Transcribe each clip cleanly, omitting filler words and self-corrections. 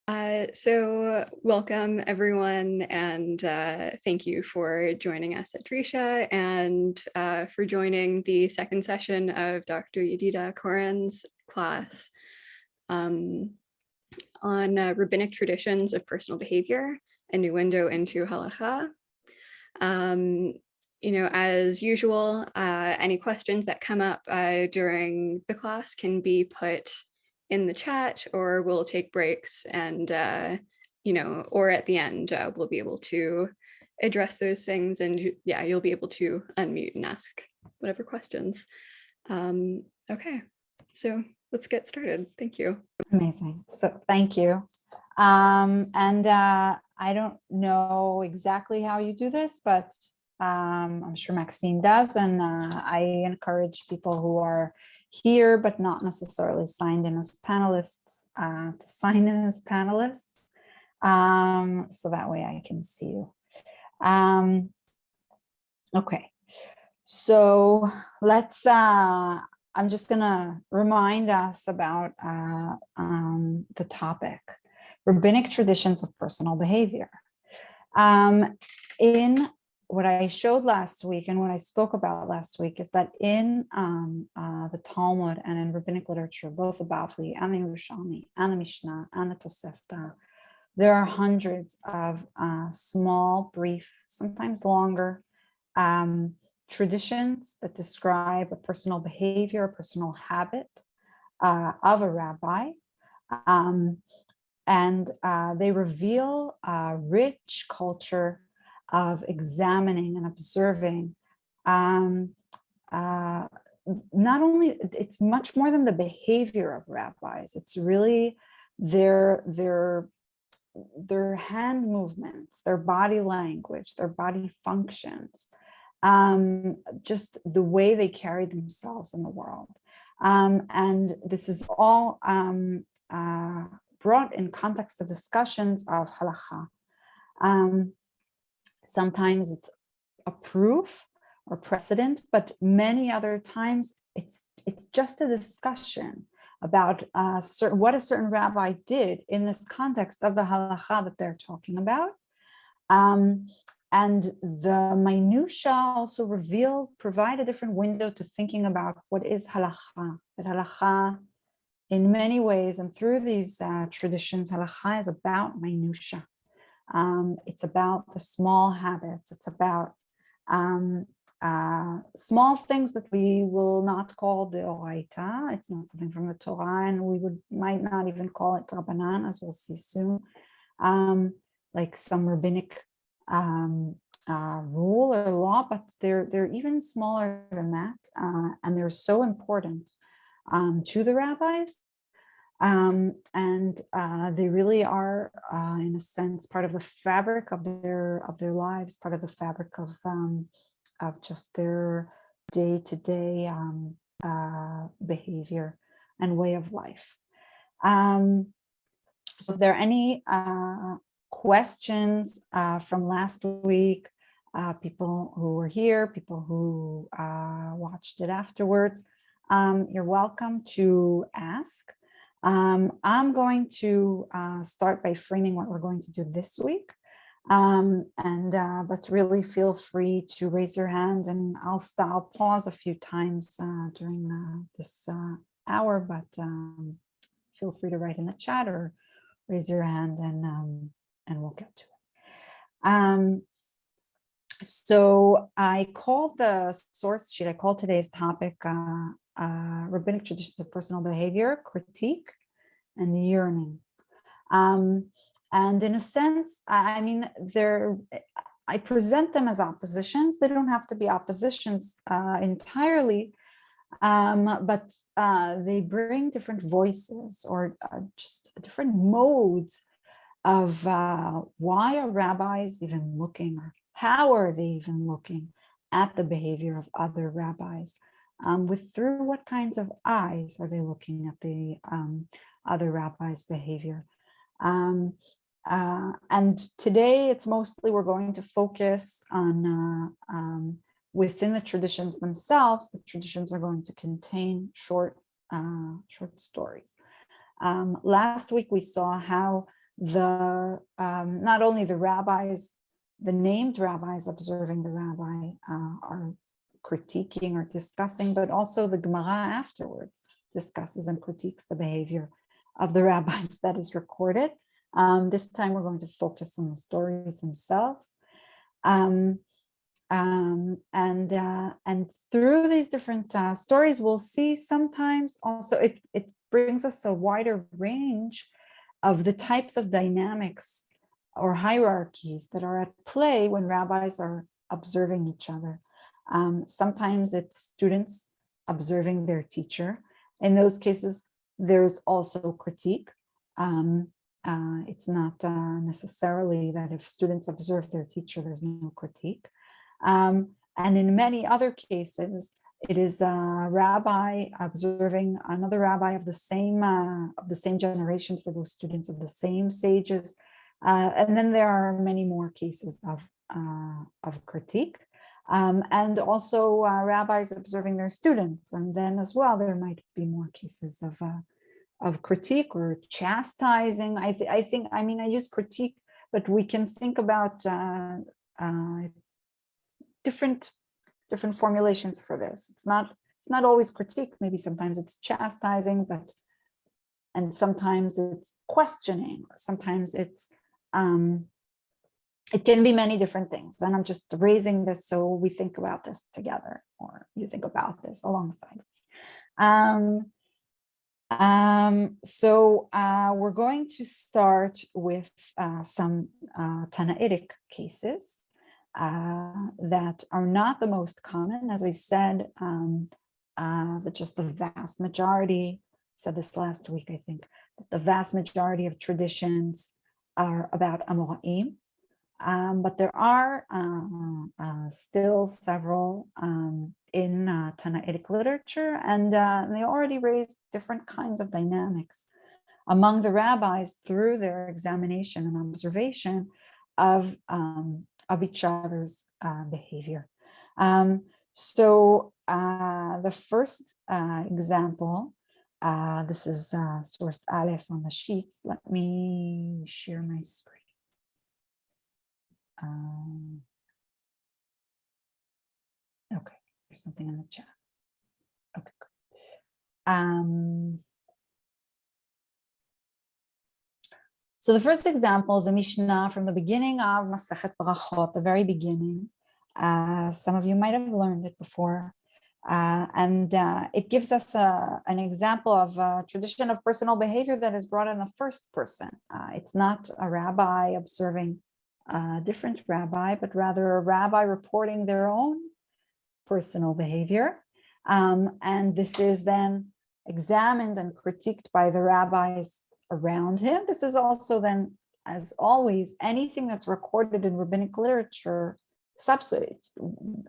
So welcome everyone, and thank you for joining us at Drisha and for joining the second session of Dr. Yedidah Koren's class on rabbinic traditions of personal behavior, a new window into Halakha. As usual, any questions that come up during the class can be put in the chat, or we'll take breaks and, or at the end, we'll be able to address those things, and yeah, you'll be able to unmute and ask whatever questions. Okay, so let's get started. Thank you. Amazing. So thank you. I don't know exactly how you do this, but I'm sure Maxine does. And I encourage people who are here, but not necessarily signed in as panelists, to sign in as panelists. So that way I can see you. Okay. So let's, I'm just going to remind us about the topic, rabbinic traditions of personal behavior. In what I showed last week and what I spoke about last week is that in the Talmud and in rabbinic literature, both the Bavli and the Yerushalmi and the Mishnah and the Tosefta, there are hundreds of small, brief, sometimes longer traditions that describe a personal behavior, a personal habit of a rabbi. And they reveal a rich culture of examining and observing. Not only, it's much more than the behavior of rabbis, it's really their hand movements, their body language, their body functions, just the way they carry themselves in the world. And this is all brought in context of discussions of halakha. Sometimes it's a proof or precedent, but many other times it's just a discussion about what a certain rabbi did in this context of the halakha that they're talking about. And the minutia also provide a different window to thinking about what is halakha. That halakha, in many ways, and through these traditions, halakha is about minutia. It's about the small habits. It's about small things that we will not call deoraita. It's not something from the Torah, and we might not even call it rabbanan, as we'll see soon. Like some rabbinic rule or law, but they're even smaller than that, and they're so important to the rabbis, and they really are, in a sense, part of the fabric of their lives, part of the fabric of just their day-to-day behavior and way of life. So if there are any questions from last week, people who were here, people who watched it afterwards, you're welcome to ask. I'm going to start by framing what we're going to do this week, but really feel free to raise your hand, and I'll pause a few times during this hour, but feel free to write in the chat or raise your hand, and we'll get to it. So I called the source sheet, I called today's topic Rabbinic Traditions of Personal Behavior, Critique and Yearning. And in a sense, I mean, I present them as oppositions. They don't have to be oppositions entirely, but they bring different voices or just different modes of why are rabbis even looking, or how are they even looking at the behavior of other rabbis? Through what kinds of eyes are they looking at the other rabbis' behavior? And today it's mostly we're going to focus on within the traditions themselves. The traditions are going to contain short stories. Last week we saw how not only the rabbis, the named rabbis observing the rabbi are critiquing or discussing, but also the Gemara afterwards discusses and critiques the behavior of the rabbis that is recorded. This time we're going to focus on the stories themselves. And through these different stories, we'll see sometimes also it brings us a wider range of the types of dynamics or hierarchies that are at play when rabbis are observing each other. Sometimes it's students observing their teacher. In those cases, there's also critique. It's not necessarily that if students observe their teacher, there's no critique. And in many other cases, it is a rabbi observing another rabbi of the same generations, for those students of the same sages. And then there are many more cases of critique. And also rabbis observing their students. And then as well, there might be more cases of critique or chastising. I use critique, but we can think about different formulations for this. It's not always critique. Maybe sometimes it's chastising, and sometimes it's questioning, or sometimes it's it can be many different things. And I'm just raising this so we think about this together, or you think about this alongside. So we're going to start with some Tanaitic cases that are not the most common. As I said, just the vast majority, said this last week, I think, the vast majority of traditions are about Amoraim. But there are still several in Tanaitic literature, and they already raise different kinds of dynamics among the rabbis through their examination and observation of each other's behavior. So the first example, this is source Aleph on the sheets. Let me share my screen. Okay, there's something in the chat. Okay, good. So the first example is a Mishnah from the beginning of Masechet Brachot, the very beginning. Some of you might have learned it before. And it gives us an example of a tradition of personal behavior that is brought in the first person. It's not a rabbi observing a different rabbi, but rather a rabbi reporting their own personal behavior. And this is then examined and critiqued by the rabbis around him. This is also then, as always, anything that's recorded in rabbinic literature,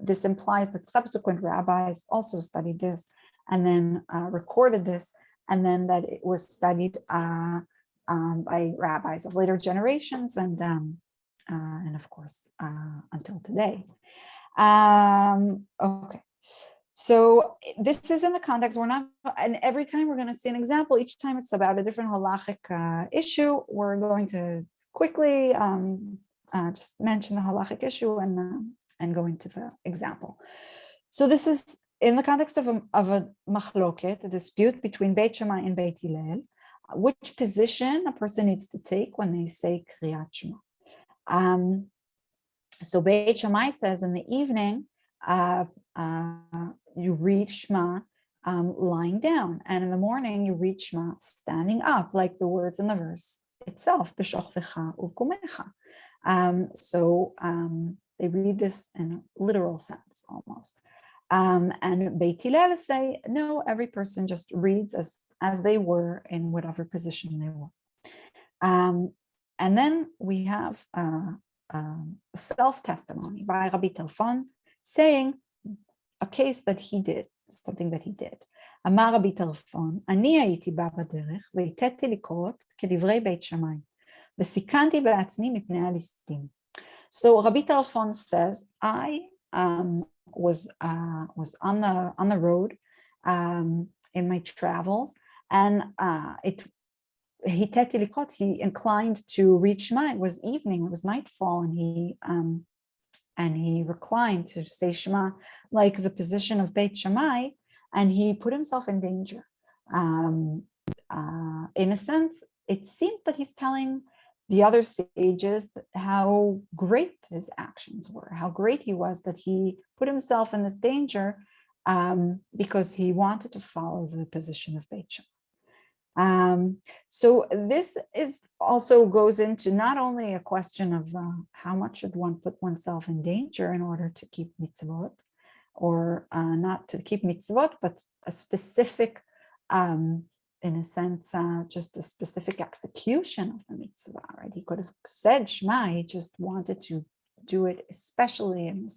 this implies that subsequent rabbis also studied this and then recorded this, and then that it was studied by rabbis of later generations, and of course until today. Okay, so this is in the context, and every time we're going to see an example, each time it's about a different halachic issue, we're going to quickly just mention the halachic issue and go into the example. So this is in the context of a machloket, a dispute between Beit Shammai and Beit Hillel, which position a person needs to take when they say Kriyat Shema. So Beit Shammai says in the evening, you read Shema lying down, and in the morning you read Shema standing up, like the words in the verse itself, B'shochvecha u'kumecha. So they read this in a literal sense almost. And Beit Hillel say, no, every person just reads as they were in whatever position they were. And then we have self-testimony by Rabbi Talfon saying a case that he did, something that he did. אמר רבי טרפון, אני הייתי בא בדרך והתתי לקרות כדברי בית שמאי, וסיכנתי בעצמי מפני הליסטים. So Rabbi Talfon says, I was on the road in my travels, and it he inclined to read Shema. It was evening, it was nightfall, and he reclined to say Shema, like the position of Beit Shammai, and he put himself in danger. In a sense, it seems that he's telling the other sages how great his actions were, how great he was that he put himself in this danger because he wanted to follow the position of Beit Shammai. So this is also goes into not only a question of how much should one put oneself in danger in order to keep mitzvot, or not to keep mitzvot, but a specific, in a sense, just a specific execution of the mitzvah, right? He could have said Shema, he just wanted to do it especially and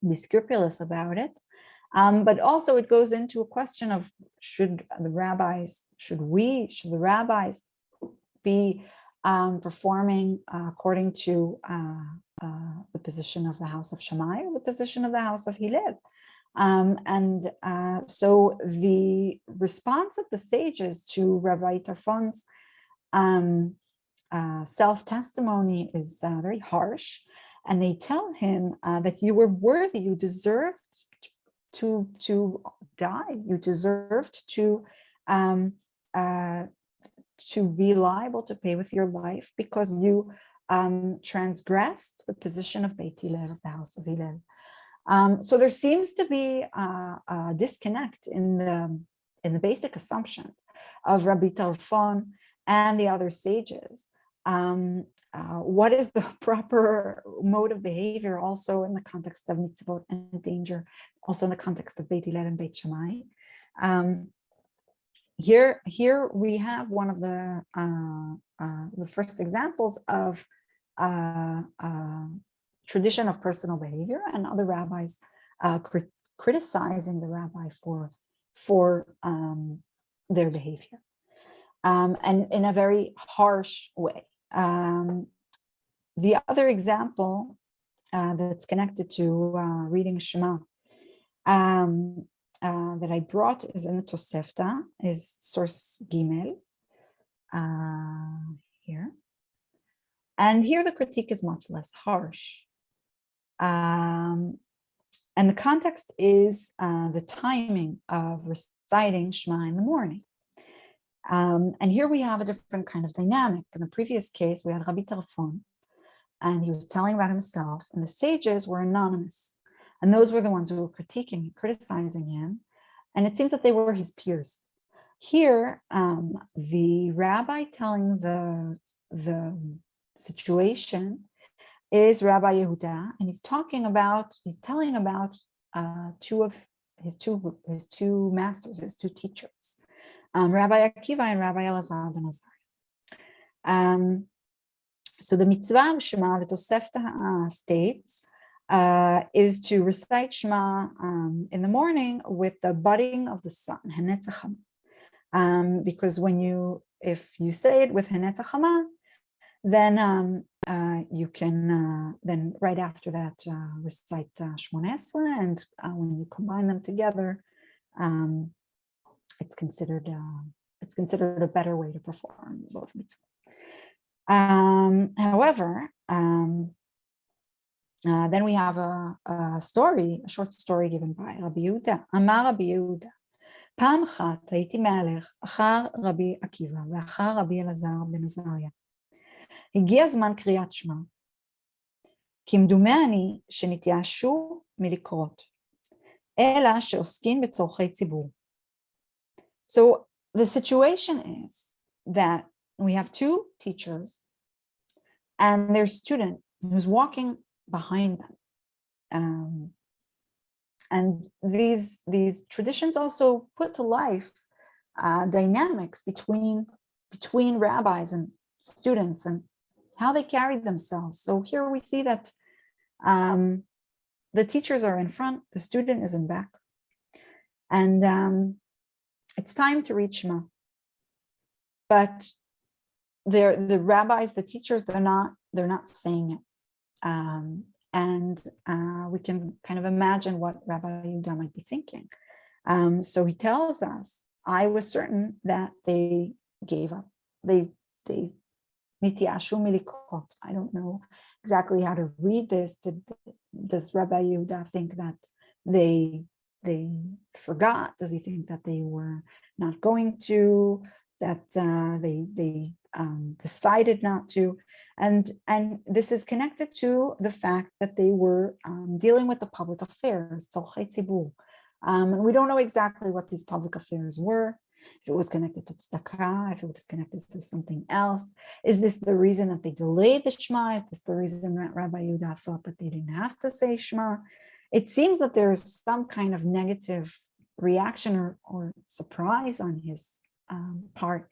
be scrupulous about it. But also it goes into a question of should the rabbis be performing according to the position of the house of Shammai or the position of the house of Hillel? So the response of the sages to Rabbi Tarfon's self-testimony is very harsh, and they tell him that you were worthy, you deserved to die, you deserved to be liable to pay with your life because you transgressed the position of Beit Hillel, of the house of Hillel. So there seems to be a disconnect in the basic assumptions of Rabbi Tarfon and the other sages. What is the proper mode of behavior also in the context of mitzvot and danger, also in the context of Beit Hillel and Beit Shammai? Here we have one of the first examples of tradition of personal behavior, and other rabbis criticizing the rabbi for their behavior, and in a very harsh way. The other example that's connected to reading Shema that I brought is in the Tosefta, is source Gimel, here. And here the critique is much less harsh. And the context is the timing of reciting Shema in the morning. And here we have a different kind of dynamic. In the previous case, we had Rabbi Tarfon, and he was telling about himself, and the sages were anonymous. And those were the ones who were critiquing, criticizing him. And it seems that they were his peers. Here, the rabbi telling the situation is Rabbi Yehuda, and he's telling about two of his two masters, his two teachers, Rabbi Akiva and Rabbi Elazar ben Azariah. So the mitzvah of Shema, the Tosefta states, is to recite Shema in the morning with the budding of the sun, Henetzach Hama. Because if you say it with Henetzach Hama, then you can then right after that recite Shmoneh Esrei, and when you combine them together, it's considered a better way to perform both mitzvot. However, then we have a short story given by Rabbi Yehuda. Amar Rabbi Yehuda, פעם אחת הייתי מהלך אחר רבי עקיבא ואחר רבי אלעזר בן עזריה. הגיע זמן קריאת שמע, כי מדומה אני שנתייאשו מלקרות, אלא שעוסקים בצורכי ציבור. So the situation is that we have two teachers and their student who's walking behind them. And these traditions also put to life dynamics between rabbis and students and how they carried themselves. So here we see that the teachers are in front, the student is in back. And it's time to read Shema. But the rabbis, the teachers, they're not saying it. And we can kind of imagine what Rabbi Yehuda might be thinking. So he tells us, I was certain that they gave up. They nitiashu milikot. I don't know exactly how to read this. Does Rabbi Yehuda think that they forgot? Does he think that they were not going to? That they decided not to? And this is connected to the fact that they were dealing with the public affairs, tzolchei tzibur. And we don't know exactly what these public affairs were. If it was connected to tzedakah, if it was connected to something else. Is this the reason that they delayed the Shema? Is this the reason that Rabbi Yehuda thought that they didn't have to say Shema? It seems that there's some kind of negative reaction or surprise on his part,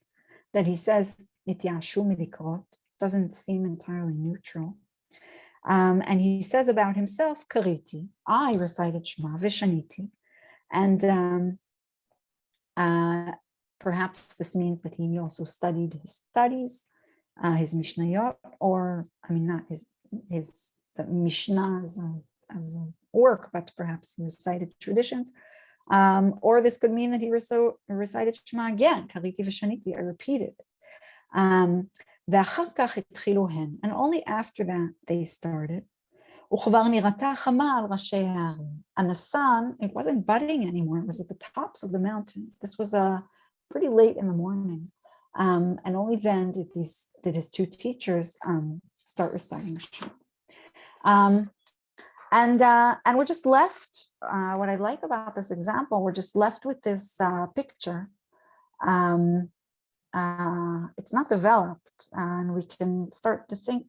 that he says nitiashu milikot. Doesn't seem entirely neutral. And he says about himself, kariti, I recited Shema vishaniti. And perhaps this means that he also studied his studies, his Mishnayot, or not the Mishnah as a work, but perhaps he recited traditions. Or this could mean that he recited Shema again, kariti v'shaniti, I repeated. And only after that they started. And the sun, it wasn't budding anymore, it was at the tops of the mountains. This was pretty late in the morning. And only then did his two teachers start reciting Shema. And we're just left, what I like about this example, we're just left with this picture. It's not developed, and we can start to think,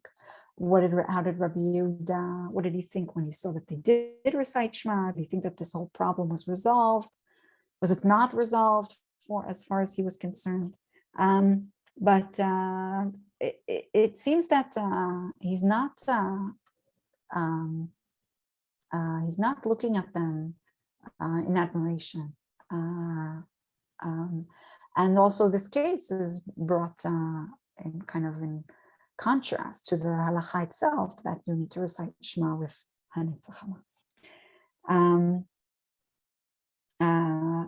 how did Rabbi Yehuda, what did he think when he saw that they did recite Shema? Do you think that this whole problem was resolved? Was it not resolved as far as he was concerned? But it seems that he's not looking at them in admiration. And also this case is brought in contrast to the halakha itself, that you need to recite Shema with Hanetzach.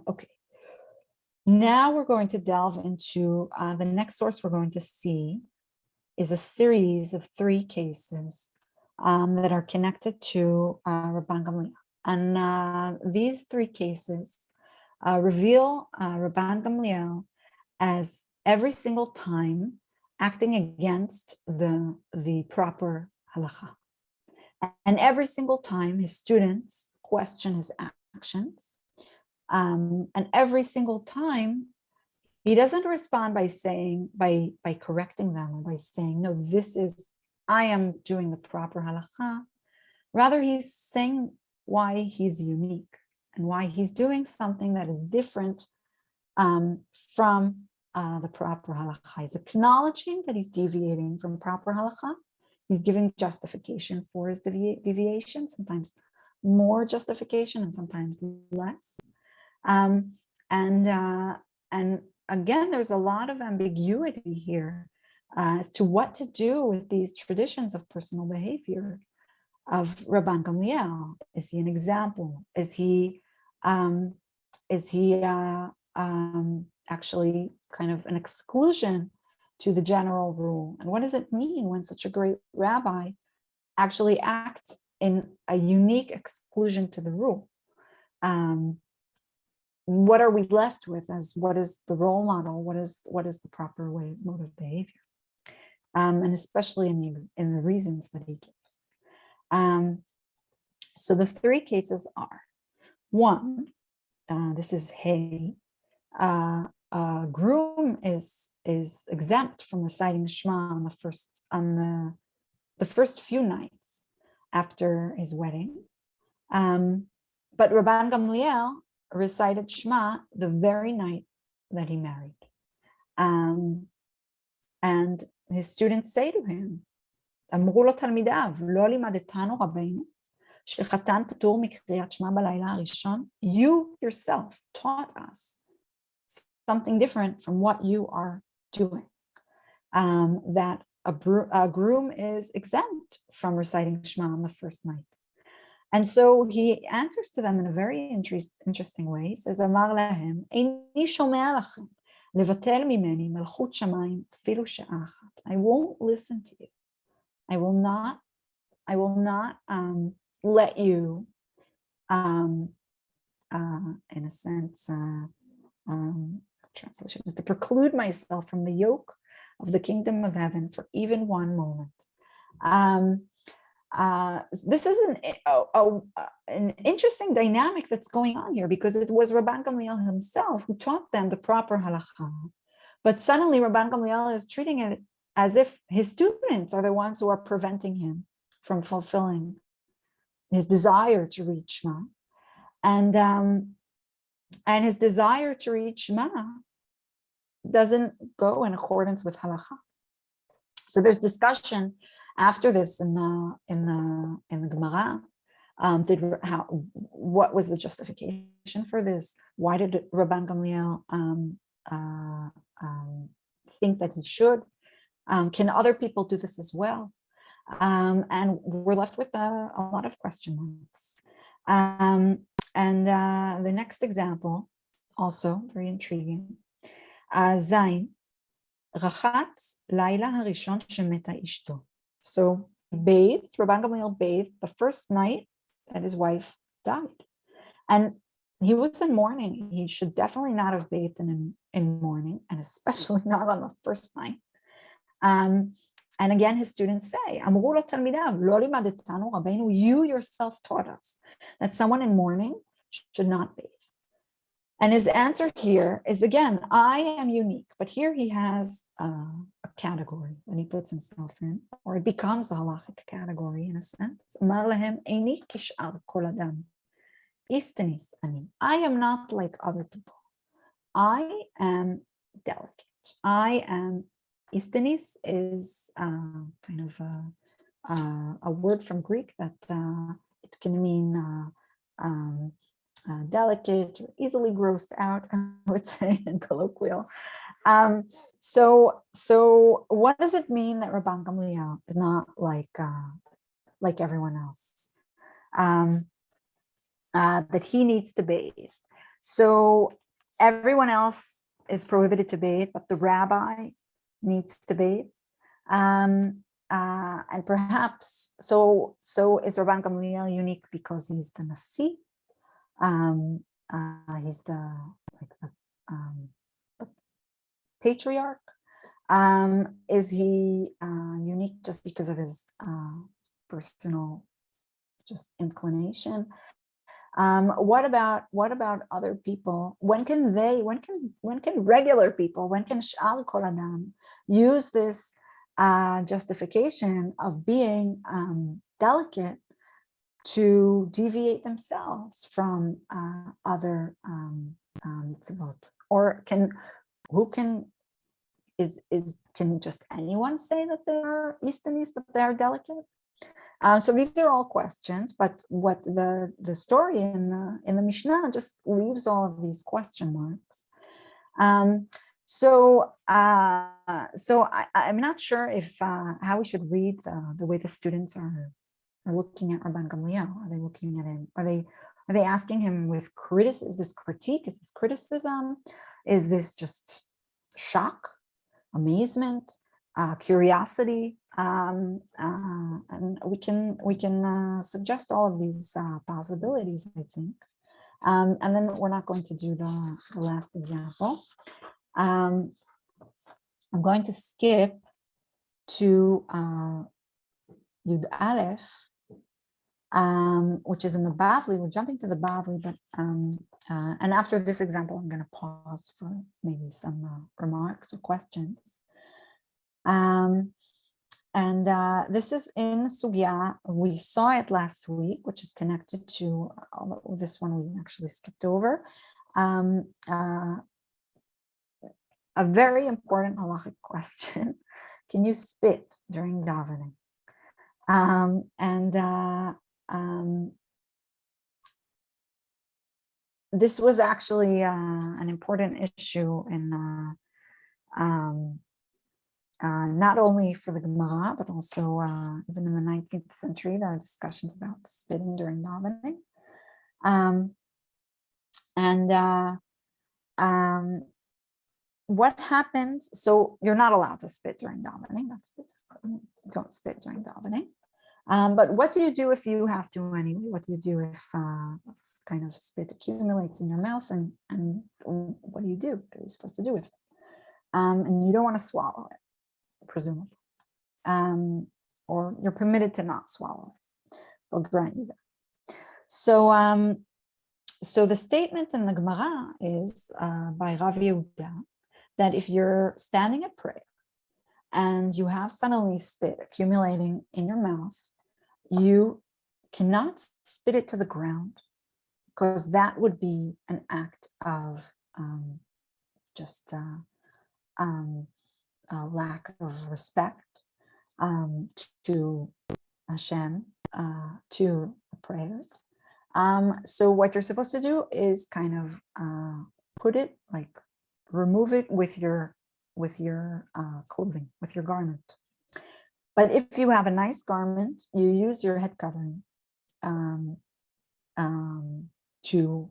Okay. Now we're going to delve into the next source we're going to see is a series of 3 cases that are connected to Rabban Gamliel. And these 3 cases reveal Rabban Gamliel as every single time acting against the proper halakha. And every single time his students question his actions. And every single time he doesn't respond by correcting them, or by saying, no, I am doing the proper halakha. Rather, he's saying why he's unique and why he's doing something that is different from the proper halakha. He's acknowledging that he's deviating from proper halakha. He's giving justification for his deviation, sometimes more justification and sometimes less. And again, there's a lot of ambiguity here as to what to do with these traditions of personal behavior of Rabban Gamliel. Is he an example? Is he actually kind of an exclusion to the general rule? And what does it mean when such a great rabbi actually acts in a unique exclusion to the rule? What are we left with as what is the role model? What is the proper mode of behavior? And especially in the reasons that he gives. So the 3 cases are: 1, this is Hey, a groom is exempt from reciting Shema on the first few nights after his wedding, but Rabban Gamliel recited Shema the very night that he married, and his students say to him, אמרו לו תלמידיו, לא לימדתנו רבנו, שחתן פטור מקריאת שמע בלילה הראשון. You yourself taught us something different from what you are doing, that a groom is exempt from reciting Shema on the first night. And so he answers to them in a very interesting way. He says, Amar lahem, eini shomea lachem. לבטל ממני מלכות שמיים אפילו שעה אחת. I won't listen to you. I will not let you, in a sense, translation is to preclude myself from the yoke of the kingdom of heaven for even one moment. This is an interesting dynamic that's going on here, because it was Rabban Gamliel himself who taught them the proper halakha. But suddenly Rabban Gamliel is treating it as if his students are the ones who are preventing him from fulfilling his desire to read Shema. And his desire to read Shema doesn't go in accordance with halakha. So there's discussion after this in the Gemara. What was the justification for this? Why did Rabban Gamliel think that he should? Can other people do this as well? And we're left with a lot of question marks. The next example, also very intriguing. Zayin, rachatz laila harishon shemeta ishto. So bathed, Rabban Gamliel bathed the first night that his wife died. And he was in mourning. He should definitely not have bathed in mourning, and especially not on the first night. And again, his students say, you yourself taught us that someone in mourning should not bathe. And his answer here is, again, I am unique, but here he has a category that he puts himself in, or it becomes a halachic category in a sense. I am not like other people. I am delicate. I am, istenis is kind of a word from Greek that it can mean delicate, or easily grossed out, I would say in colloquial. So what does it mean that Rabban Gamliel is not like everyone else? That he needs to bathe. So everyone else is prohibited to bathe, but the rabbi needs to bathe. And perhaps so is Rabban Gamliel unique because he's the Nasi. He's the patriarch. Is he unique just because of his personal just inclination? What about other people? When can regular people, when can Sh'al Kol Adam use this justification of being delicate to deviate themselves from other mitzvot? Or can just anyone say that they are istanis, that they are delicate? So these are all questions, but what the story in the Mishnah just leaves all of these question marks. So I'm not sure if how we should read the way the students are looking at Rabban Gamliel. Are they looking at him? Are they asking him with criticism? Is this critique? Is this criticism? Is this just shock, amazement, curiosity? And we can suggest all of these possibilities, I think. And then we're not going to do the last example. I'm going to skip to Yud Aleph, which is in the Bavli. We're jumping to the Bavli, but and after this example, I'm going to pause for maybe some remarks or questions. And this is in Sugya. We saw it last week, which is connected to this one we actually skipped over. A very important halachic question: can you spit during davening? This was actually an important issue in not only for the Gemara, but also even in the 19th century, there are discussions about spitting during davening. what happens? So you're not allowed to spit during davening. That's basically, don't spit during davening. But what do you do if you have to anyway? What do you do if this kind of spit accumulates in your mouth, and what do you do? What are you supposed to do with it? And you don't want to swallow it, presumably. Or you're permitted to not swallow it. They'll grant you that. So the statement in the Gemara is by Rav Yehuda that if you're standing at prayer and you have suddenly spit accumulating in your mouth, you cannot spit it to the ground, because that would be an act of just a lack of respect to Hashem, to the prayers. So what you're supposed to do is kind of put it, like remove it with your clothing, with your garment. But if you have a nice garment, you use your head covering to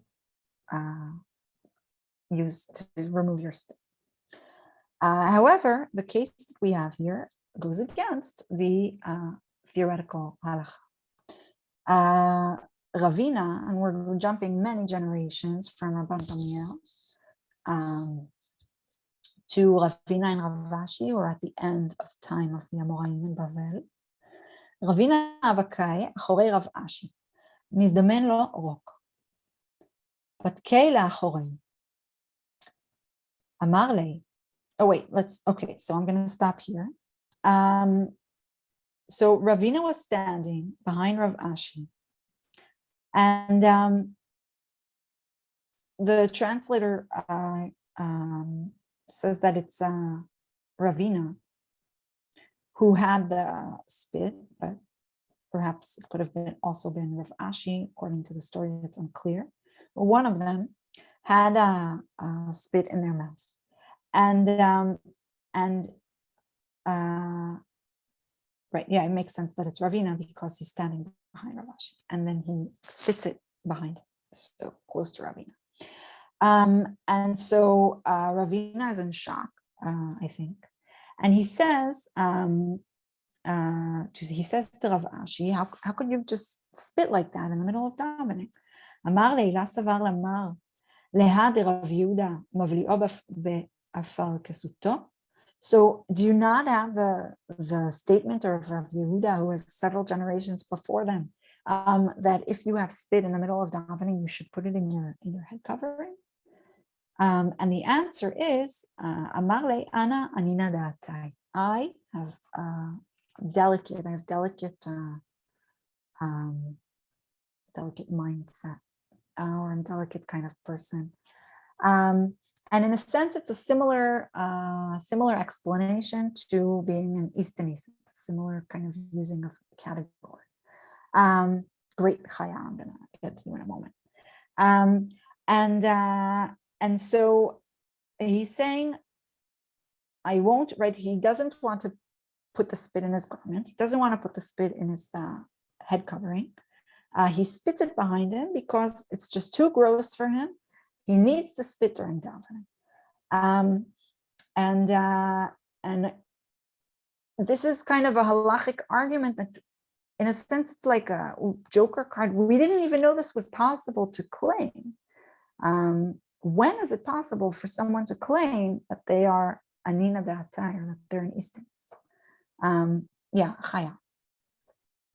remove your spit. However, the case that we have here goes against the theoretical halakha. Ravina, and we're jumping many generations from Rabban Gamliel to Ravina and Rav Ashi, who are at the end of time of the Amoraim in Bavel. Ravina Avakai, אחורי Rav Ashi, נזדמן לו רוק. בתקי לאחורי. אמר לי, so I'm going to stop here. So Ravina was standing behind Rav Ashi, and the translator says that it's Ravina who had the spit, but perhaps it could have also been Rav Ashi. According to the story, it's unclear. But one of them had a spit in their mouth, right, yeah, it makes sense that it's Ravina because he's standing behind Rav Ashi, and then he spits it behind him, so close to Ravina. And so Ravina is in shock, I think, and he says to Rav Ashi, how could you just spit like that in the middle of davening? Amar leila savar lamar leha de Rav Yehuda mavli'o be'afar kesuto. So do you not have the statement of Rav Yehuda, who was several generations before them, that if you have spit in the middle of davening, you should put it in your head covering? And the answer is, Amar le ana anina da'atai. I have delicate mindset, or I'm a delicate kind of person. And in a sense, it's a similar explanation to being an Eastonese. It's a similar kind of using of category. Great chaya, I'm going to get to you in a moment. And so he's saying, I won't, right? He doesn't want to put the spit in his garment. He doesn't want to put the spit in his head covering. He spits it behind him because it's just too gross for him. He needs to spit during davening. And this is kind of a halachic argument that, in a sense, it's like a joker card. We didn't even know this was possible to claim. When is it possible for someone to claim that they are anina da'atai, or that they're an Eastonese? Yeah, chaya.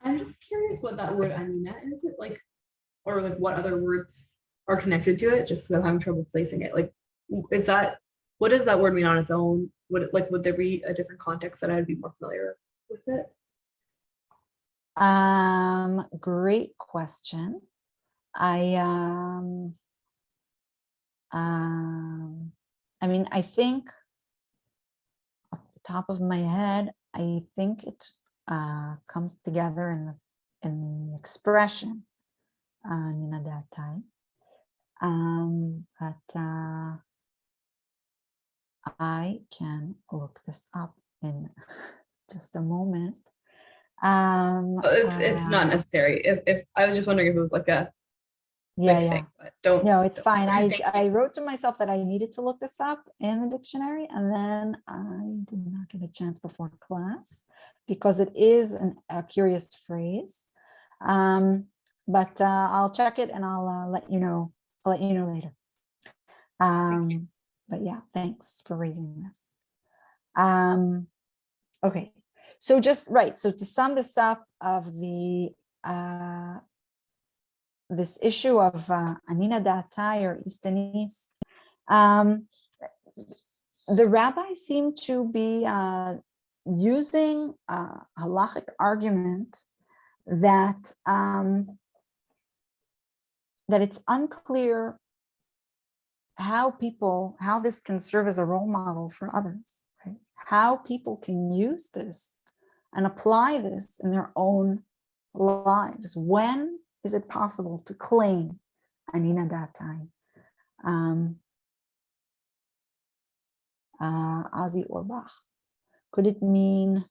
I'm just curious what that word anina is. It like, or like what other words are connected to it, just because I'm having trouble placing it. Like, is that, what does that word mean on its own? Would there be a different context that I'd be more familiar with it? Great question. I mean, I think off the top of my head, I think it comes together in the expression anina da'atai. But I can look this up in just a moment. It's not necessary. If I was just wondering if it was like Yeah, quick yeah. thing, but don't. No, it's fine. Thank you. I wrote to myself that I needed to look this up in the dictionary, and then I did not get a chance before class because it is a curious phrase. But I'll check it and I'll let you know. I'll let you know later. But yeah, thanks for raising this. Okay, so just right. So to sum this up of the this issue of Anina Datai or Istanis, the rabbis seem to be using a halachic argument that that it's unclear how this can serve as a role model for others, right? How people can use this and apply this in their own lives. When is it possible to claim Anina Datai? Azi Orbach. Could it mean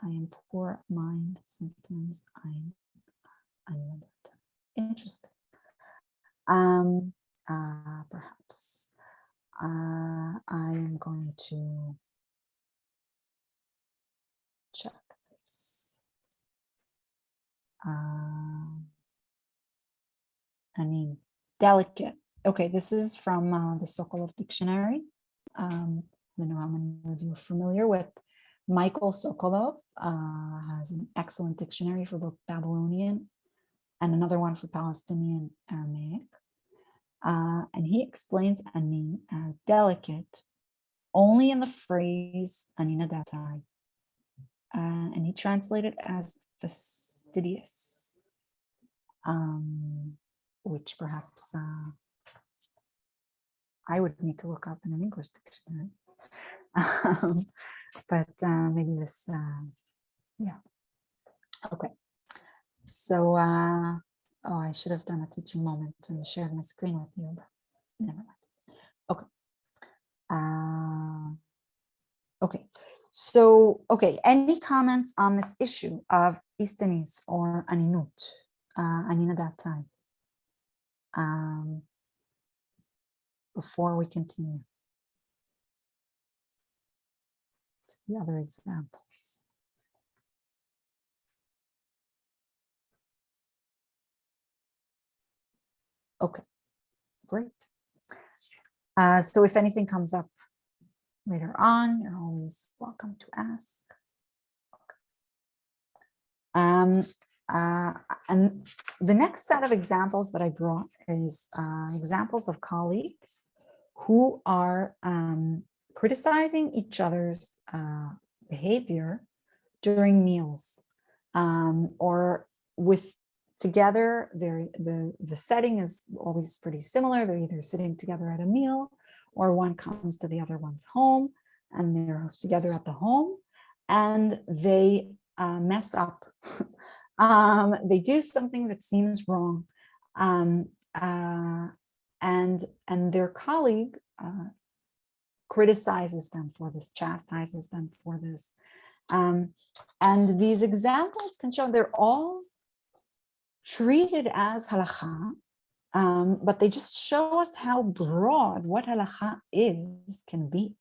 I am poor at mind? Sometimes I'm Anina Datai. Interesting. Perhaps I am going to check this. I mean, delicate. Okay, this is from the Sokolov Dictionary. I don't know how many of you are familiar with Michael Sokolov. Has an excellent dictionary for both Babylonian and another one for Palestinian Aramaic. And he explains ani as delicate only in the phrase Anina Datai. And he translated as fastidious, which perhaps I would need to look up in an English dictionary. But maybe this, yeah. Okay. So, oh, I should have done a teaching moment and shared my screen with you, but never mind. Okay. Okay. So, okay, any comments on this issue of istanis or aninut, Anina Datai, before we continue to the other examples? Okay, great. So if anything comes up later on, you're always welcome to ask. Okay. And the next set of examples that I brought is examples of colleagues who are criticizing each other's behavior during meals, or with together. The setting is always pretty similar. They're either sitting together at a meal, or one comes to the other one's home, and they're together at the home, and they mess up. They do something that seems wrong, and their colleague criticizes them for this, chastises them for this. And these examples can show they're all treated as halakha, but they just show us how broad what halakha can be.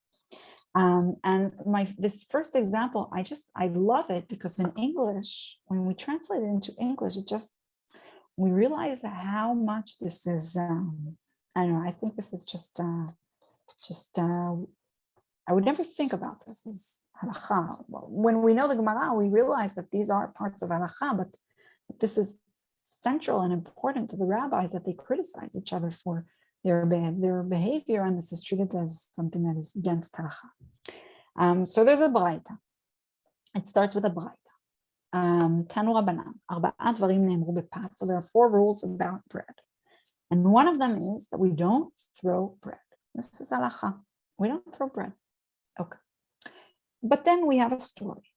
And this first example, I love it because in English, when we translate it into English, we realize how much this is. I don't know. I think this is just. I would never think about this as halakha. When we know the Gemara, we realize that these are parts of halakha, but this is central and important to the rabbis, that they criticize each other for their behavior, and this is treated as something that is against halakha. So there's a braita. It starts with a braita. Tanu Rabbanan, arba'a dvarim ne'emru bepat. So there are 4 rules about bread, and one of them is that we don't throw bread. This is halakha. We don't throw bread. Okay. But then we have a story.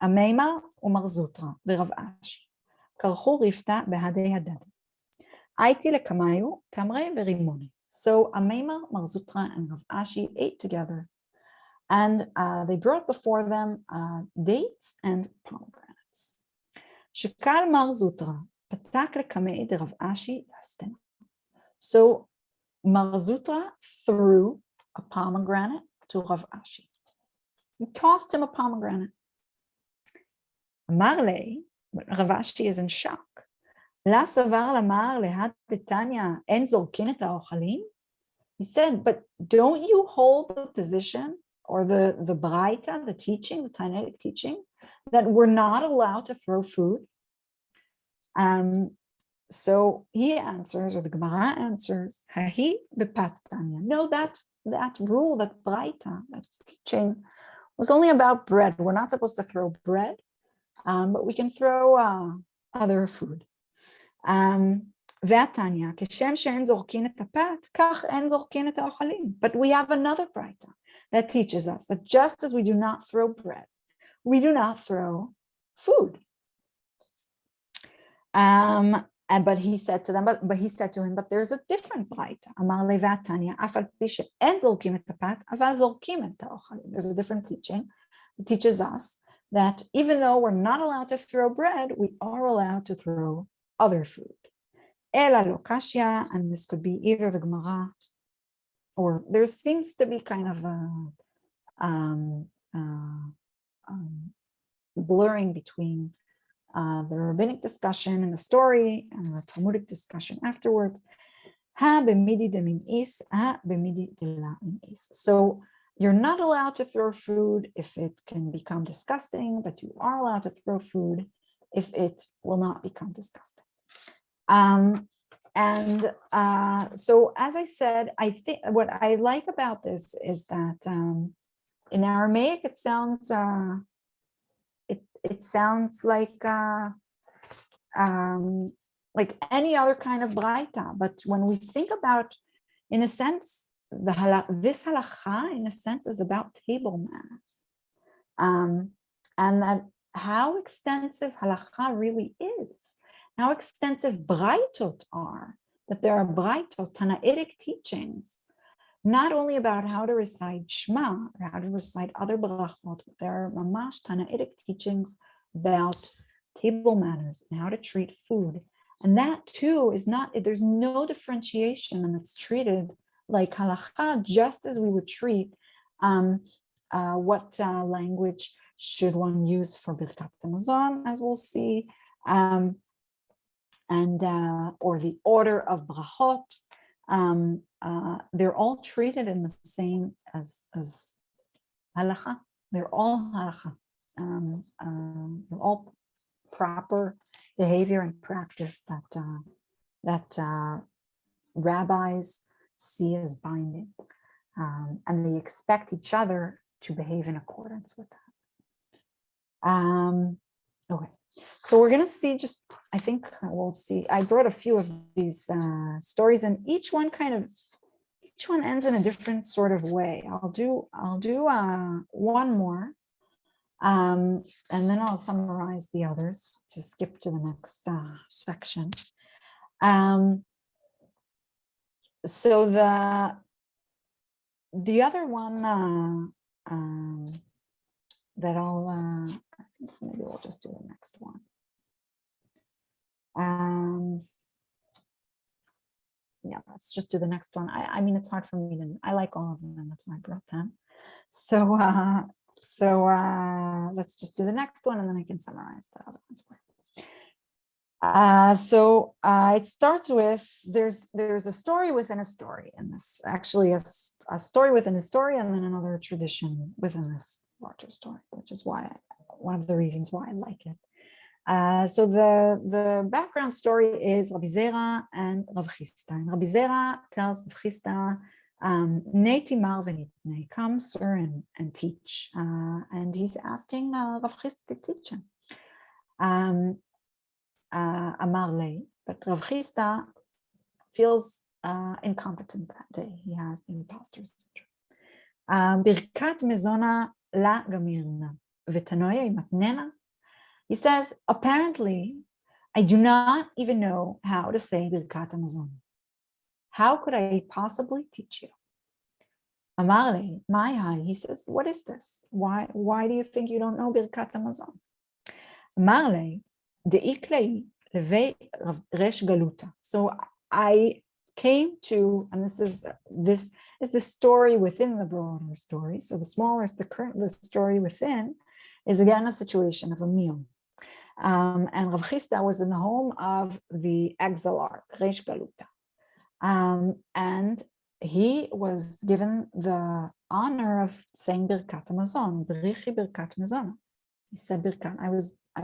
Ameima u'mar zutra v'Rav Ashi karchu rifta behadei hadadi. Aiti lekamayu tamre v'rimoni. So Ameima, Mar Zutra, and Rav Ashi ate together, and they brought before them dates and pomegranates. Shekal Mar Zutra patak lekamei de Rav Ashi dastena. So Mar Zutra threw a pomegranate to Rav Ashi. He tossed him a pomegranate. Amar le, Rav Ashi is in shock. La savar lamar lehad detanya en zorkin et haochalim. He said, but don't you hold the position or the braita, the teaching, the Talmudic teaching, that we're not allowed to throw food? So he answers, or the Gemara answers, Hahi bepatanya. No, that rule, that braita, that teaching was only about bread. We're not supposed to throw bread, but we can throw other food. V'atanya, keshem she'en zorkin et hapat, kach en zorkin et haochalim. But we have another braita that teaches us that just as we do not throw bread, we do not throw food. But he said to them, but he said to him, but there's a different braita. Amar le v'atanya, af al pi she'en zorkim et hapat, aval zorkim et haochalim. There's a different teaching. It teaches us that even though we're not allowed to throw bread, we are allowed to throw other food. Ela lo kashya, and this could be either the Gemara, or there seems to be kind of a blurring between the rabbinic discussion and the story and the Talmudic discussion afterwards. Ha b'midi de min is, ha b'midi de la min is. So you're not allowed to throw food if it can become disgusting, but you are allowed to throw food if it will not become disgusting. So as I said, I think what I like about this is that in Aramaic it sounds like any other kind of braita, but when we think about, in a sense, this halakha, in a sense, is about table manners, and that how extensive halakha really is. How extensive braitot are, that there are braitot, Tanaitic teachings, not only about how to recite Shema, or how to recite other brachot, but there are mamash Tanaitic teachings about table manners and how to treat food. And that too is not, there's no differentiation, and it's treated like halakha, just as we would treat what language should one use for Birkat Hamazon, as we'll see, or the order of brachot. They're all treated in the same as halakha. They're all halakha. They're all proper behavior and practice that rabbis see as binding, and they expect each other to behave in accordance with that. Okay. So we're going to see I think we'll see, I brought a few of these stories, and each one ends in a different sort of way. I'll do one more, and then I'll summarize the others to skip to the next section. So the other one that I'll, I think maybe we'll just do the next one. Yeah, let's just do the next one. I mean, it's hard for me I like all of them, and that's why I brought them. So let's just do the next one, and then I can summarize the other ones. It starts with, there's a story within a story, and this actually a story within a story, and then another tradition within this larger story, which is why one of the reasons why I like it. So the background story is Rabbi Zera and Rav Chisda. And Rabbi Zera tells Rav Chisda, Nei timar v'nitnei, come, sir, and teach. And he's asking Rav Chisda to teach him. Amar lei, but Rav Chisda feels incompetent that day. He has the imposter syndrome. Birkat mezona la gamirna v'tanoya imatnena. He says, apparently, I do not even know how to say Birkat Hamazon. How could I possibly teach you? Amar le, my hai, he says, what is this? Why do you think you don't know Birkat Hamazon? Amar le, de'iklei levei resh galuta. So I came to, and this is the story within the broader story. So the smaller is the story within is again a situation of a meal. And Rav Chisda was in the home of the exilarch, Reish Galuta. And he was given the honor of saying Birkat Hamazon, Berichi Birkat Hamazon. He said Birkat. I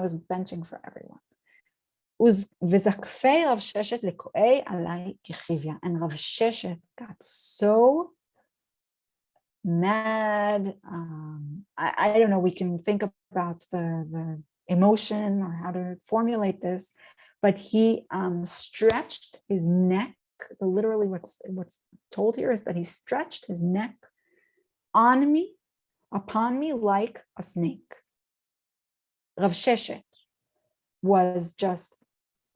was benching for everyone. V'zakfei Rav Sheshet lekoei alai kichivya. And Rav Sheshet got so mad. I don't know. We can think about the emotion or how to formulate this, but he stretched his neck. Literally, what's told here is that he stretched his neck upon me, like a snake. Rav Sheshet was just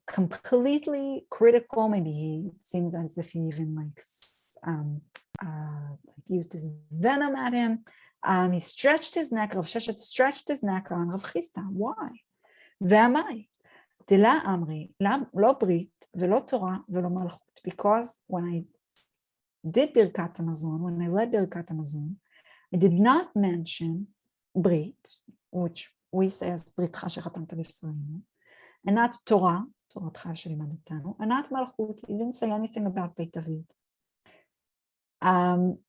completely critical. Maybe it seems as if he even used his venom at him. He stretched his neck. Rav Sheshet stretched his neck on Rav Chisda. Why? Ve'amai. Dila amri, lo brit, velo Torah, velo malchut. Because when I did Birkat Hamazon, when I led Birkat Hamazon, I did not mention Brit, which we say as Britcha shechatamta b'Yisraelinu, and not Torah, Toratcha shelimadetanu, and not Malchut. He didn't say anything about Beit David,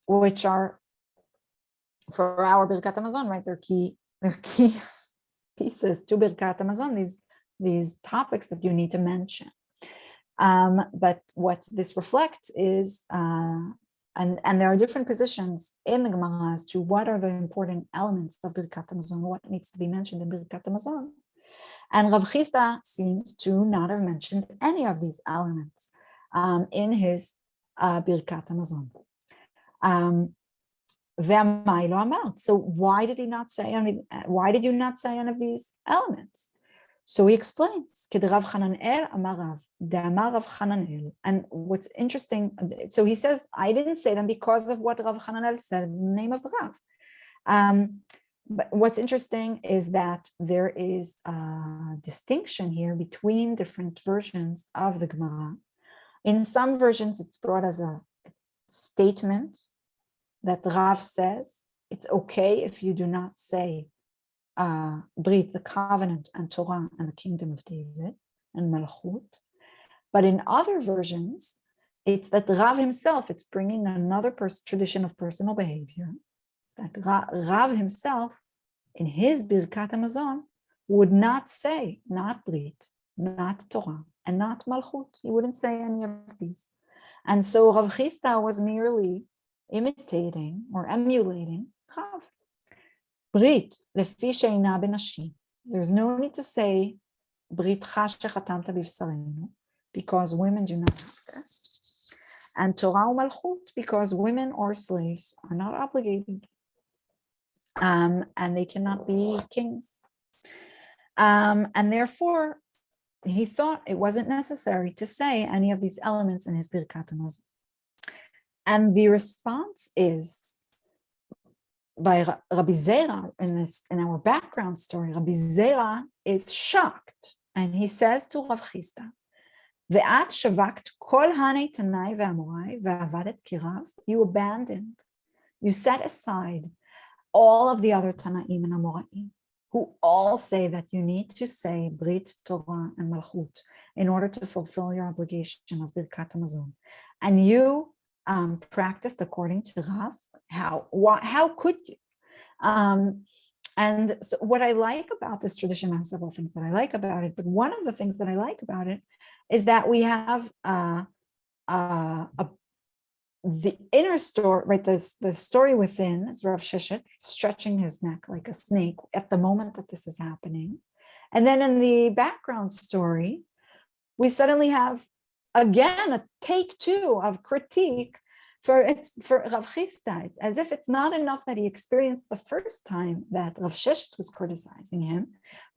which are for our Birkat Hamazon, right? They're key pieces to Birkat Hamazon. These topics that you need to mention. But what this reflects is, and there are different positions in the Gemara as to what are the important elements of Birkat Hamazon, what needs to be mentioned in Birkat Hamazon. And Rav Chisda seems to not have mentioned any of these elements in his Birkat Hamazon. So why did you not say any of these elements? So he explains, and what's interesting, so he says, I didn't say them because of what Rav Hananel said in the name of Rav. But what's interesting is that there is a distinction here between different versions of the Gemara. In some versions, it's brought as a statement that Rav says, it's okay if you do not say Brit, the covenant, and Torah, and the kingdom of David, and Malchut. But in other versions, it's that Rav himself, it's bringing another tradition of personal behavior, that Rav himself, in his Birkat Hamazon, would not say, not Brit, not Torah, and not Malchut. He wouldn't say any of these. And so Rav Chisda was merely imitating or emulating Rav. Brit, lefi sheina benashi. There's no need to say Britcha shechatamta b'Yisraelinu, because women do not have this. And Torah u'Malchut, because women or slaves are not obligated. And they cannot be kings. And therefore, he thought it wasn't necessary to say any of these elements in his Birkat Hamazon. And the response is, by Rabbi Zera, in our background story, Rabbi Zera is shocked, and he says to Rav Chisda, "Ve'at shavakt kol hanei tanai ve'amorai ve'avadet kirav." You abandoned, you set aside all of the other Tanaim and Amoraim, who all say that you need to say Brit, Torah, and Malchut in order to fulfill your obligation of Birkat Hamazon, and you practiced according to Rav. How could you? And so what I like about this tradition, I have several things that I like about it, but one of the things that I like about it is that we have the inner story, right? The story within is Rav Sheshet stretching his neck like a snake at the moment that this is happening. And then in the background story, we suddenly have, again, a take two of critique for Rav Chisda, as if it's not enough that he experienced the first time that Rav Sheshet was criticizing him,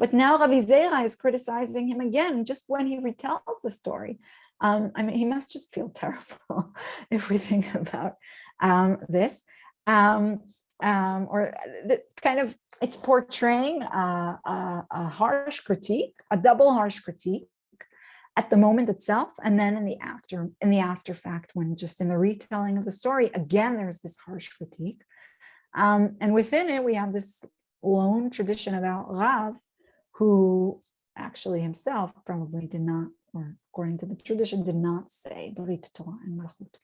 but now Rabbi Zera is criticizing him again, just when he retells the story. I mean, he must just feel terrible if we think about this. Or the kind of, it's portraying a harsh critique, a double harsh critique, at the moment itself, and then in the after fact, when just in the retelling of the story, again, there's this harsh critique. And within it, we have this lone tradition about Rav, who actually himself probably did not, or according to the tradition, did not say Brit Torah and Malchut.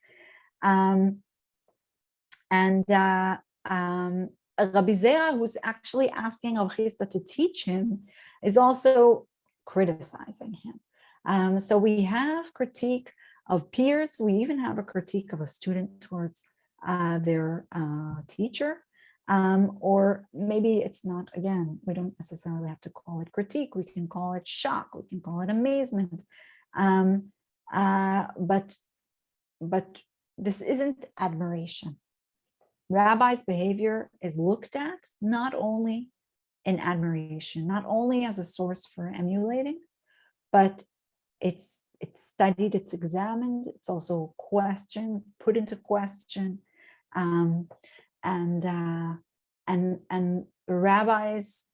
Rabbi Zera, who's actually asking Rav Chisda to teach him, is also criticizing him. So we have critique of peers. We even have a critique of a student towards their teacher. Or maybe it's not, again, we don't necessarily have to call it critique. We can call it shock. We can call it amazement. But this isn't admiration. Rabbi's behavior is looked at not only in admiration, not only as a source for emulating, but it's studied, it's examined, it's also questioned, put into question, and rabbis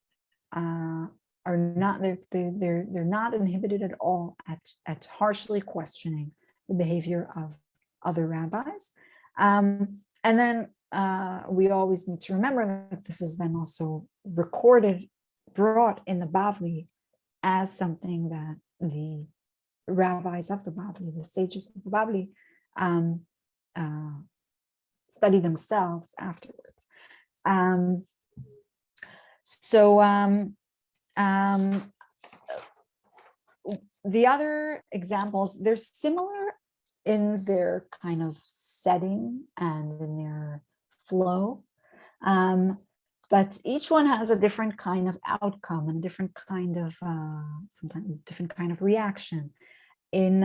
are not, they're not inhibited at all at harshly questioning the behavior of other rabbis. And then we always need to remember that this is then also recorded, brought in the Bavli as something that the rabbis of the Bavli, the sages of the Bavli, study themselves afterwards. The other examples, they're similar in their kind of setting and in their flow, but each one has a different kind of outcome and a different kind of sometimes different kind of reaction. In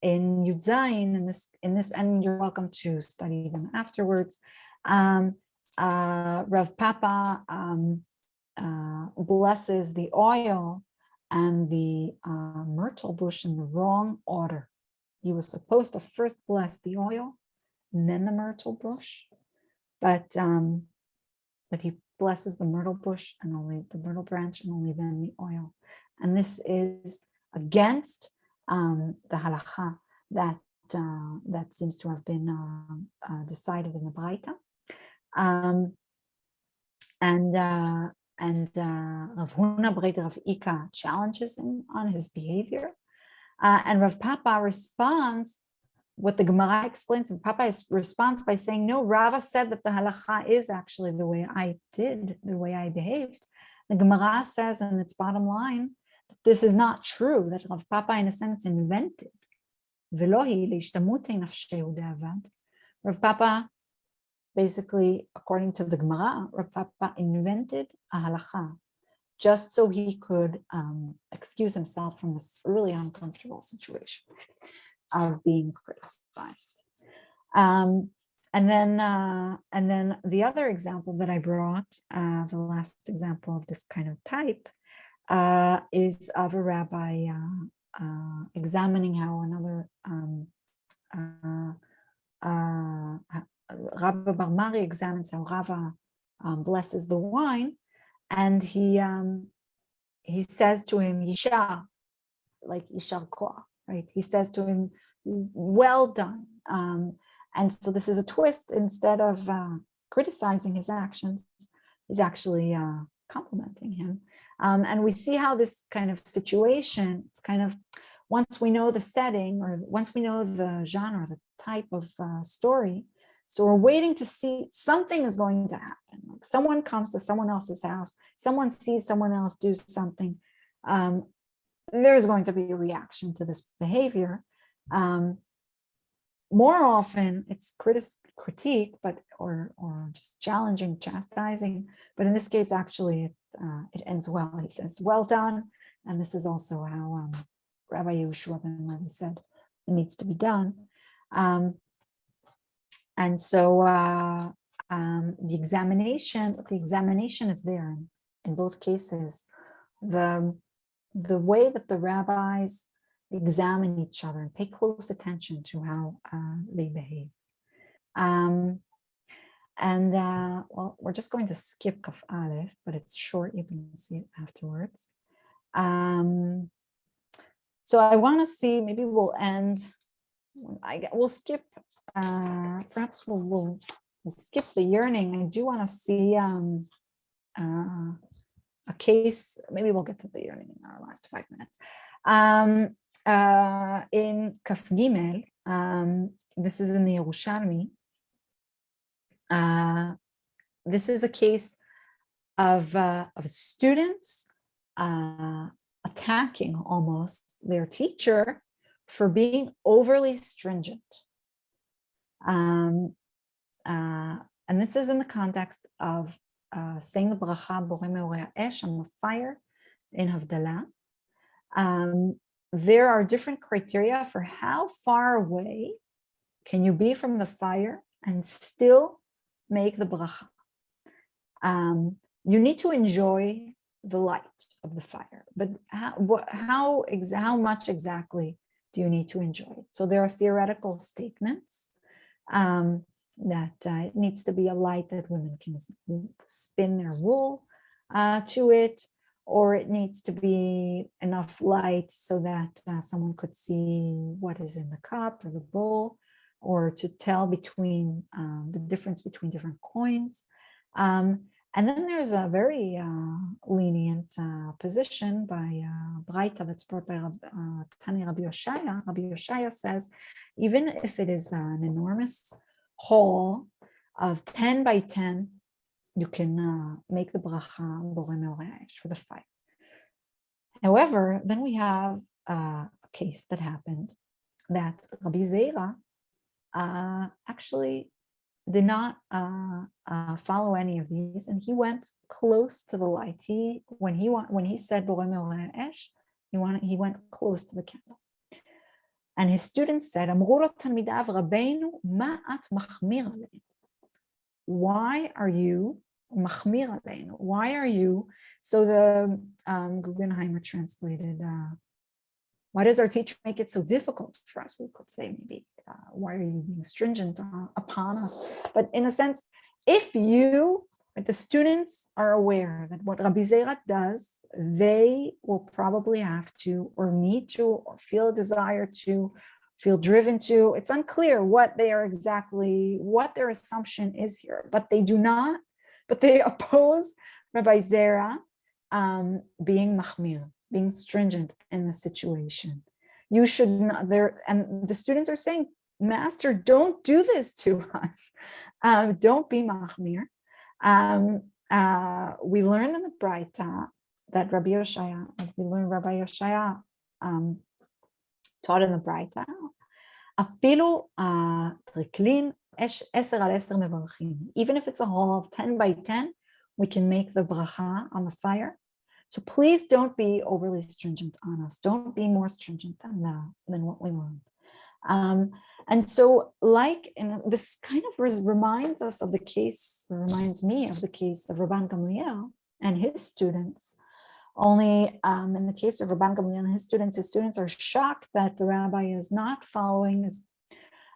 Yud Zayin, in this, and you're welcome to study them afterwards. Rav Papa blesses the oil and the myrtle bush in the wrong order. He was supposed to first bless the oil and then the myrtle bush, but he blesses the myrtle bush and only the myrtle branch and only then the oil. And this is against the halakha that seems to have been decided in the Braita. And Rav Huna Breit Rav Ika challenges him on his behavior. And Rav Papa responds, what the Gemara explains, Rav Papa responds by saying, no, Rava said that the halakha is actually the way I did, the way I behaved. The Gemara says in its bottom line, this is not true, that Rav Papa in a sense invented. Rav Papa, basically, according to the Gemara, Rav Papa invented a halakha just so he could excuse himself from this really uncomfortable situation of being criticized. And then the other example that I brought, the last example of this kind of type, is of a rabbi examining how another Rabbi Bar Mari examines how Rava blesses the wine, and he says to him, Yishar, like Yishar Koach, right? He says to him, well done. And so this is a twist. Instead of criticizing his actions, he's actually complimenting him. And we see how this kind of situation, it's kind of, once we know the setting or once we know the genre, the type of story, so we're waiting to see something is going to happen. Like someone comes to someone else's house, someone sees someone else do something. There's going to be a reaction to this behavior. More often it's critique, but or just challenging, chastising. But in this case, actually, it ends well. He says, "Well done," and this is also how Rabbi Yehoshua ben Levi said it needs to be done. And so the examination is there in both cases. The way that the rabbis examine each other and pay close attention to how they behave. Well, we're just going to skip Kaf Aleph, but it's short. You can see it afterwards. So I want to see, maybe we'll end, we'll skip, perhaps we'll skip the yearning. I do want to see a case, maybe we'll get to the yearning in our last 5 minutes. In Kaf Gimel, this is in the Yerushalmi. This is a case of students attacking almost their teacher for being overly stringent. And this is in the context of saying the bracha borei meorei ha'esh on the fire in Havdalah. There are different criteria for how far away can you be from the fire and still make the bracha. You need to enjoy the light of the fire, but how much exactly do you need to enjoy it? So there are theoretical statements that it needs to be a light that women can spin their wool to it, or it needs to be enough light so that someone could see what is in the cup or the bowl, or to tell between the difference between different coins. And then there's a very lenient position by Braita that's brought by Tani Rabbi Yoshaya. Rabbi Yoshaya says, even if it is an enormous hall of 10 by 10, you can make the bracha borei meorei ha'esh for the fire. However, then we have a case that happened that Rabbi Zeira actually did not follow any of these, and he went close to the light. When he said borei meorei ha'esh, he went close to the candle. And his students said, Amru lo talmidav Rabbeinu, ma at machmir aleinu? Why are you machmir aleinu? Why are you? So the Guggenheimer translated, why does our teacher make it so difficult for us? We could say maybe, why are you being stringent upon us? But in a sense, if the students are aware that what Rabbi Zeira does, they will probably have to, or need to, or feel a desire to, feel driven to. It's unclear what their assumption is here, but they oppose Rabbi Zeira being machmir, being stringent in the situation. You should not, and the students are saying, Master, don't do this to us. Don't be machmir. We learned in the Braita that Rabbi Yoshaya taught in the Braita, afilu triklin 10 על 10 מברכים. Even if it's a hall of 10 by 10, we can make the bracha on the fire. So please don't be overly stringent on us. Don't be more stringent than what we learned. And so, this kind of reminds me of the case of Rabban Gamliel and his students. Only in the case of Rabban Gamliel and his students are shocked that the rabbi is not following, I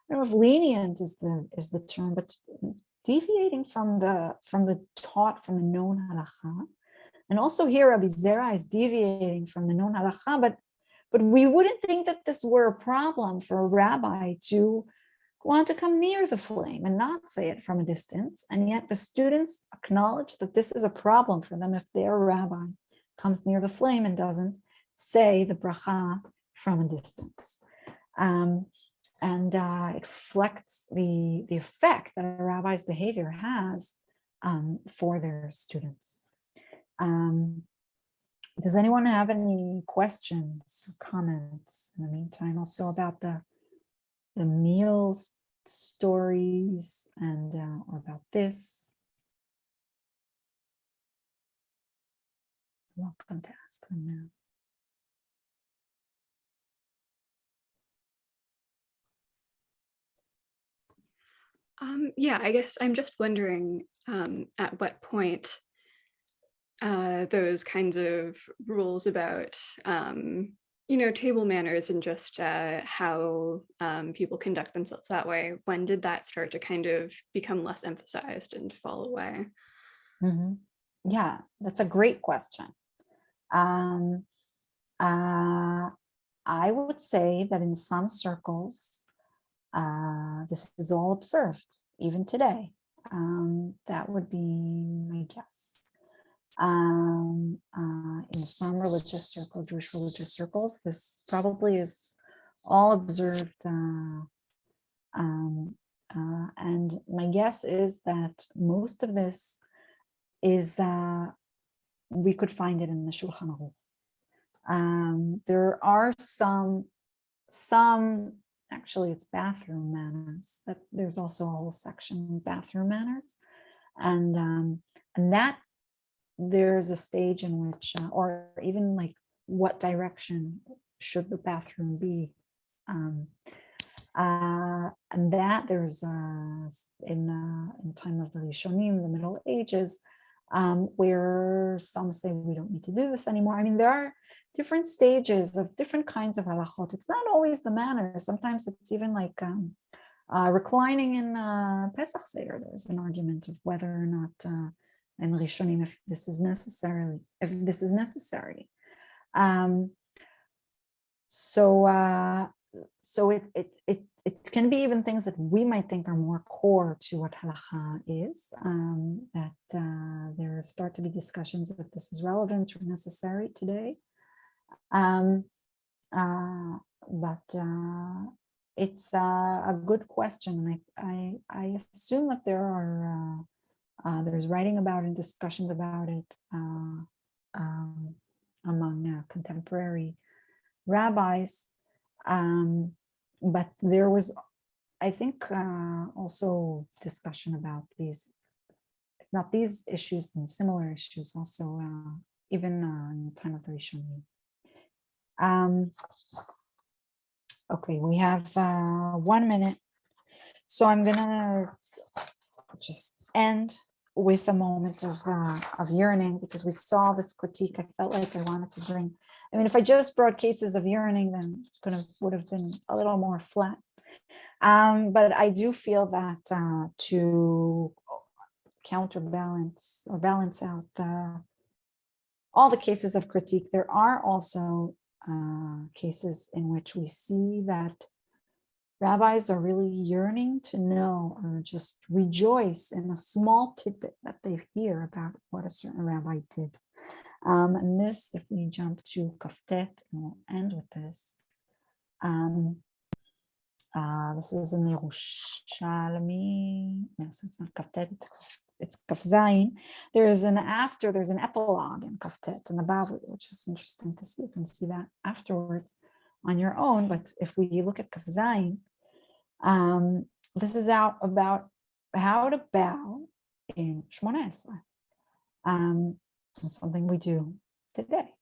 don't know if lenient is the term, but is deviating from the known halakha. And also here, Rabbi Zeira is deviating from the known halakha, but we wouldn't think that this were a problem for a rabbi to want to come near the flame and not say it from a distance. And yet the students acknowledge that this is a problem for them if their rabbi comes near the flame and doesn't say the bracha from a distance. And it reflects the effect that a rabbi's behavior has for their students. Does anyone have any questions or comments in the meantime, also about the meal stories and or about this? Welcome to ask them now. Yeah, I guess I'm just wondering at what point those kinds of rules about, table manners and just how people conduct themselves that way, when did that start to kind of become less emphasized and fall away? Mm-hmm. Yeah, that's a great question. I would say that in some circles, this is all observed, even today. That would be my guess. In some religious circles, Jewish religious circles, this probably is all observed. And my guess is that most of this is, we could find it in the Shulchan Aruch. There are some, actually it's bathroom manners, that there's also a whole section on bathroom manners. And that there's a stage in which, or even like what direction should the bathroom be? And that there's in time of the Rishonim, the Middle Ages, where some say we don't need to do this anymore. I mean, there are different stages of different kinds of halachot. It's not always the manner. Sometimes it's even like reclining in Pesach Seder. There's an argument of whether or not in Rishonim if this is necessary. So it can be even things that we might think are more core to what halakha is, that there start to be discussions if this is relevant or necessary today. But it's a good question, and I assume that there are there's writing about it and discussions about it among contemporary rabbis. But there was, I think, also discussion about these, if not these issues, and similar issues also, even in the time of the Rishonim. Okay, we have 1 minute. So I'm gonna just end with a moment of yearning, because we saw this critique. I felt like I wanted to bring, I mean, if I just brought cases of yearning, then it would have been a little more flat. But I do feel that to counterbalance or balance out all the cases of critique, there are also cases in which we see that rabbis are really yearning to know or just rejoice in a small tidbit that they hear about what a certain rabbi did. And this, if we jump to Kaftet, and we'll end with this. This is in the Yerushalmi. No, so it's not Kaftet, it's Kafzayin. There's an epilogue in Kaftet in the Bavli, which is interesting to see. You can see that afterwards on your own. But if we look at Kafzayin, this is out about how to bow in Shmona Esrei. Something we do today.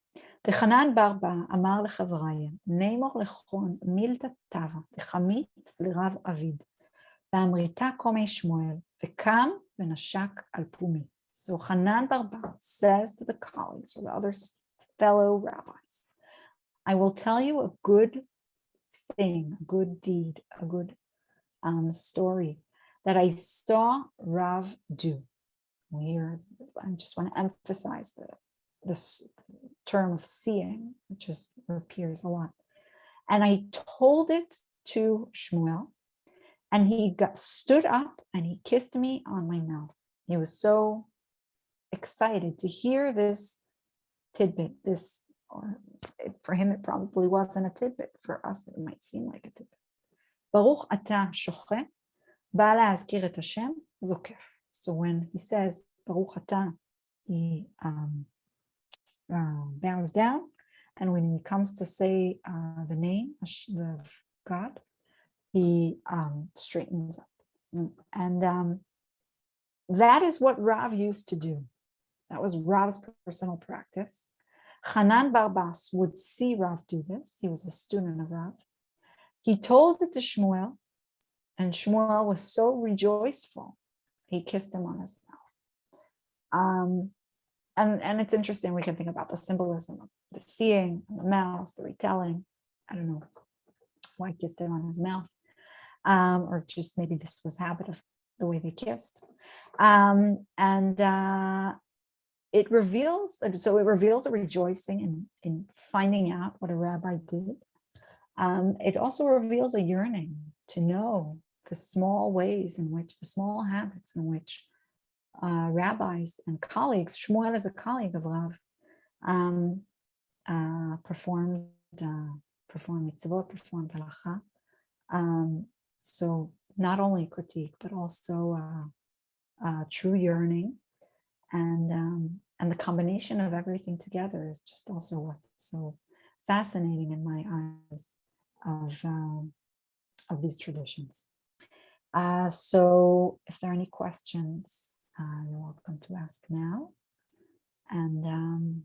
תחנן ברבה אמר לחבריה, נאמור לכון מילתא תבה, תחמית לרב אביד, ואמריתה קומי שמואל, וקם ונשק על פומי. So Hanan Barba says to the colleagues or the other fellow rabbis, I will tell you a good thing, a good deed, a good story that I saw Rav do. Here, I just want to emphasize this term of seeing, which appears a lot. And I told it to Shmuel, and he stood up and he kissed me on my mouth. He was so excited to hear this tidbit, or for him it probably wasn't a tidbit. For us it might seem like a tidbit. Baruch atah shoche, ba'al la'azkir et Hashem zokef. So when he says Baruch atah, he bows down, and when he comes to say the name of God, he straightens up. And that is what Rav used to do. That was Rav's personal practice. Hanan Barbas would see Rav do this. He was a student of Rav. He told it to Shmuel, and Shmuel was so rejoiceful, he kissed him on his mouth. And it's interesting, we can think about the symbolism of the seeing, the mouth, the retelling. I don't know why he kissed him on his mouth, or just maybe this was habit of the way they kissed. It reveals a rejoicing in finding out what a rabbi did. It also reveals a yearning to know the small ways in which, the small habits in which rabbis and colleagues, Shmuel is a colleague of Rav, performed mitzvot, performed halakha. So not only critique, but also true yearning, and the combination of everything together is just also what's so fascinating in my eyes of these traditions. So if there are any questions, you're welcome to ask now. And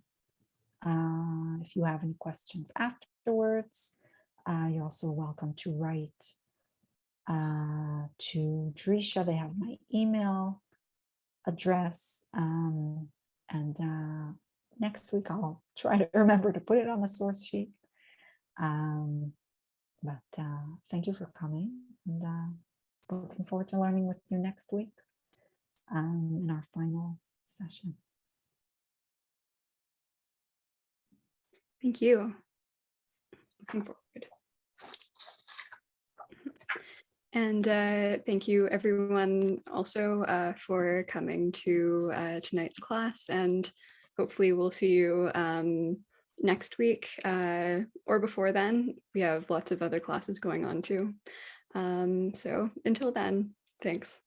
if you have any questions afterwards, you're also welcome to write to Drisha. They have my email address. And next week I'll try to remember to put it on the source sheet. But thank you for coming, and looking forward to learning with you next week in our final session. Thank you. Looking forward. And thank you everyone also for coming to tonight's class, and hopefully we'll see you next week or before then. We have lots of other classes going on too. So until then, thanks.